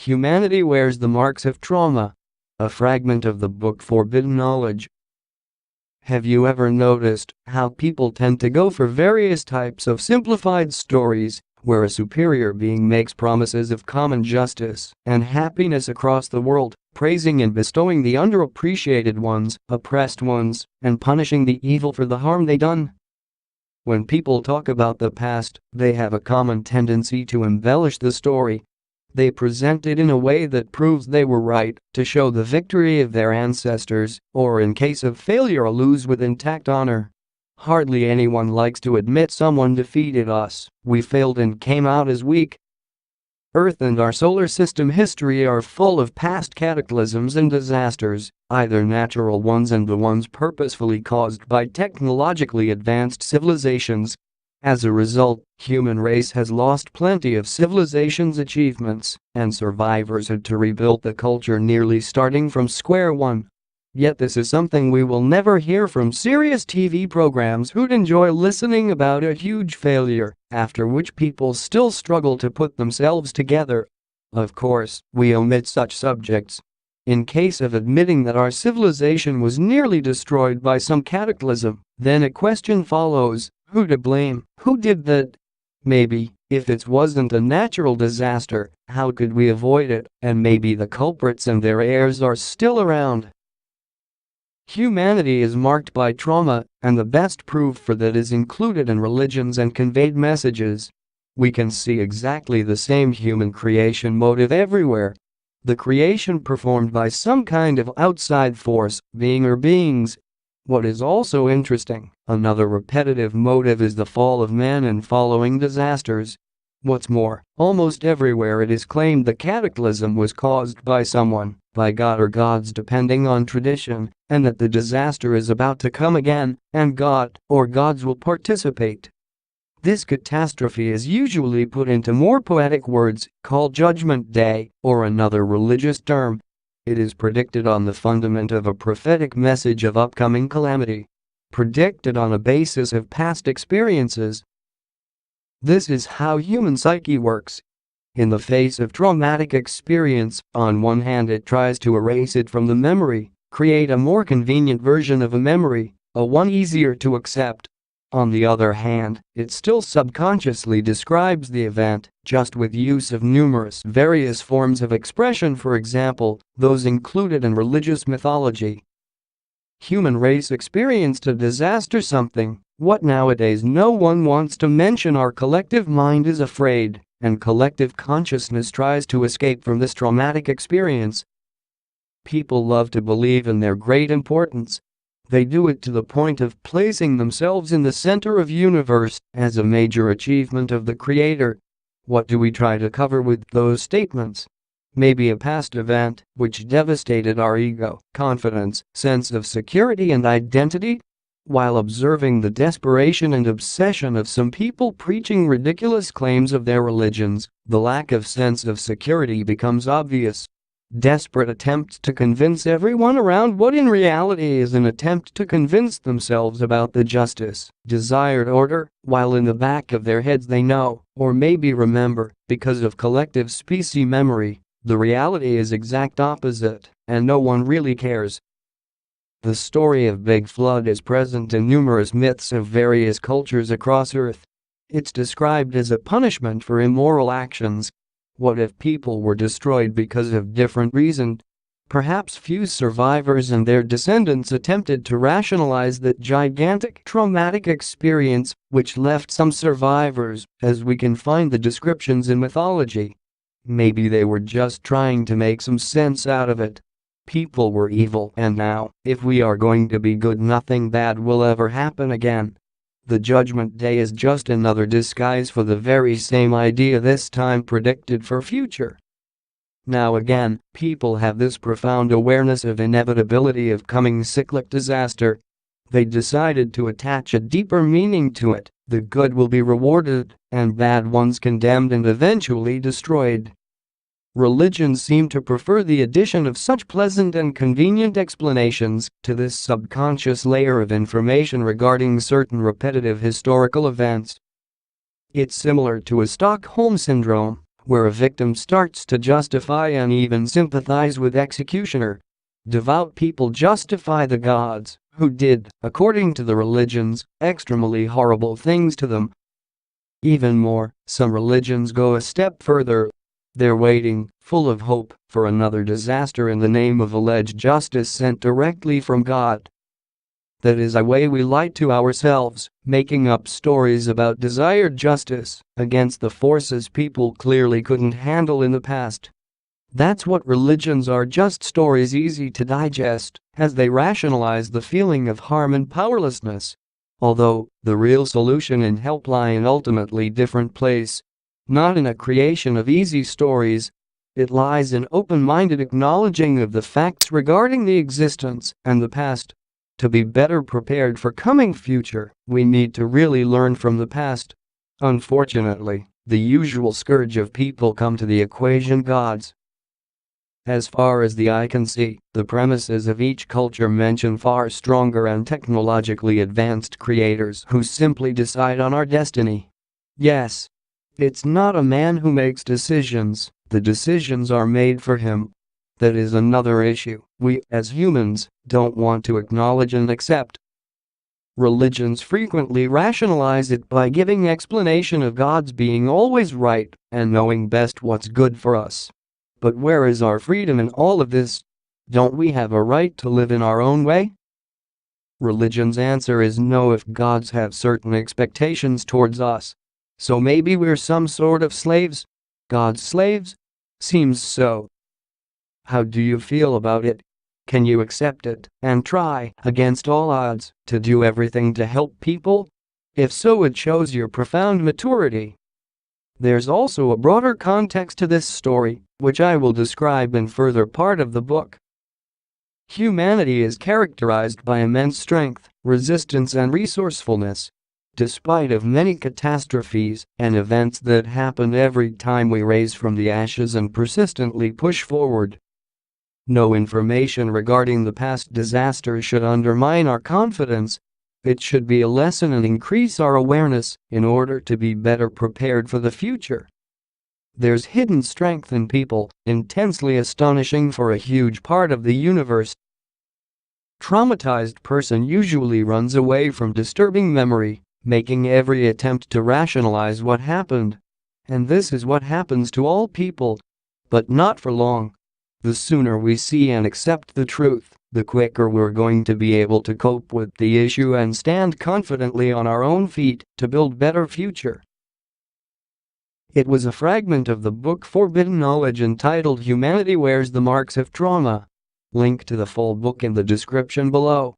Humanity wears the marks of trauma. A fragment of the book Forbidden Knowledge. Have you ever noticed how people tend to go for various types of simplified stories, where a superior being makes promises of common justice and happiness across the world, praising and bestowing the underappreciated ones, oppressed ones, and punishing the evil for the harm they done? When people talk about the past, they have a common tendency to embellish the story. They present it in a way that proves they were right, to show the victory of their ancestors, or in case of failure lose with intact honor. Hardly anyone likes to admit someone defeated us, we failed and came out as weak. Earth and our solar system history are full of past cataclysms and disasters, either natural ones and the ones purposefully caused by technologically advanced civilizations. As a result, human race has lost plenty of civilization's achievements, and survivors had to rebuild the culture nearly starting from square one. Yet this is something we will never hear from serious TV programs who'd enjoy listening about a huge failure, after which people still struggle to put themselves together. Of course, we omit such subjects. In case of admitting that our civilization was nearly destroyed by some cataclysm, then a question follows: who to blame? Who did that? Maybe, if it wasn't a natural disaster, how could we avoid it? And maybe the culprits and their heirs are still around. Humanity is marked by trauma, and the best proof for that is included in religions and conveyed messages. We can see exactly the same human creation motive everywhere. The creation performed by some kind of outside force, being or beings. What is also interesting, another repetitive motive is the fall of man and following disasters. What's more, almost everywhere it is claimed the cataclysm was caused by someone, by God or gods depending on tradition, and that the disaster is about to come again, and God or gods will participate. This catastrophe is usually put into more poetic words, called Judgment Day, or another religious term. It is predicted on the fundament of a prophetic message of upcoming calamity. Predicted on a basis of past experiences. This is how human psyche works. In the face of traumatic experience, on one hand it tries to erase it from the memory, create a more convenient version of a memory, a one easier to accept. On the other hand, it still subconsciously describes the event, just with use of numerous various forms of expression, for example, those included in religious mythology. Human race experienced a disaster, something what nowadays no one wants to mention. Our collective mind is afraid, and collective consciousness tries to escape from this traumatic experience. People love to believe in their great importance. They do it to the point of placing themselves in the center of the universe as a major achievement of the Creator. What do we try to cover with those statements? Maybe a past event which devastated our ego, confidence, sense of security and identity? While observing the desperation and obsession of some people preaching ridiculous claims of their religions, the lack of sense of security becomes obvious. Desperate attempts to convince everyone around what in reality is an attempt to convince themselves about the justice, desired order, while in the back of their heads they know, or maybe remember, because of collective species memory, the reality is exact opposite, and no one really cares. The story of Big Flood is present in numerous myths of various cultures across Earth. It's described as a punishment for immoral actions. What if people were destroyed because of different reasons? Perhaps few survivors and their descendants attempted to rationalize that gigantic traumatic experience, which left some survivors, as we can find the descriptions in mythology. Maybe they were just trying to make some sense out of it. People were evil, and now, if we are going to be good, nothing bad will ever happen again. The Judgment Day is just another disguise for the very same idea, this time predicted for future. Now again, people have this profound awareness of inevitability of coming cyclic disaster. They decided to attach a deeper meaning to it. The good will be rewarded, and bad ones condemned and eventually destroyed. Religions seem to prefer the addition of such pleasant and convenient explanations to this subconscious layer of information regarding certain repetitive historical events. It's similar to a Stockholm syndrome, where a victim starts to justify and even sympathize with executioner. Devout people justify the gods who did, according to the religions, extremely horrible things to them. Even more, some religions go a step further. They're waiting, full of hope, for another disaster in the name of alleged justice sent directly from God. That is a way we lie to ourselves, making up stories about desired justice against the forces people clearly couldn't handle in the past. That's what religions are, just stories easy to digest as they rationalize the feeling of harm and powerlessness. Although, the real solution and help lie in ultimately different place. Not in a creation of easy stories. It lies in open-minded acknowledging of the facts regarding the existence and the past. To be better prepared for coming future, we need to really learn from the past. Unfortunately, the usual scourge of people come to the equation gods. As far as the eye can see, the premises of each culture mention far stronger and technologically advanced creators who simply decide on our destiny. Yes. It's not a man who makes decisions, the decisions are made for him. That is another issue we, as humans, don't want to acknowledge and accept. Religions frequently rationalize it by giving explanation of God's being always right and knowing best what's good for us. But where is our freedom in all of this? Don't we have a right to live in our own way? Religion's answer is no if gods have certain expectations towards us. So maybe we're some sort of slaves? God's slaves? Seems so. How do you feel about it? Can you accept it and try, against all odds, to do everything to help people? If so, it shows your profound maturity. There's also a broader context to this story, which I will describe in further part of the book. Humanity is characterized by immense strength, resistance and resourcefulness. Despite of many catastrophes and events that happen every time we rise from the ashes and persistently push forward. No information regarding the past disasters should undermine our confidence. It should be a lesson and increase our awareness in order to be better prepared for the future. There's hidden strength in people, intensely astonishing for a huge part of the universe. Traumatized person usually runs away from disturbing memory, making every attempt to rationalize what happened. And this is what happens to all people. But not for long. The sooner we see and accept the truth, the quicker we're going to be able to cope with the issue and stand confidently on our own feet to build better future. It was a fragment of the book Forbidden Knowledge entitled Humanity Wears the Marks of Trauma. Link to the full book in the description below.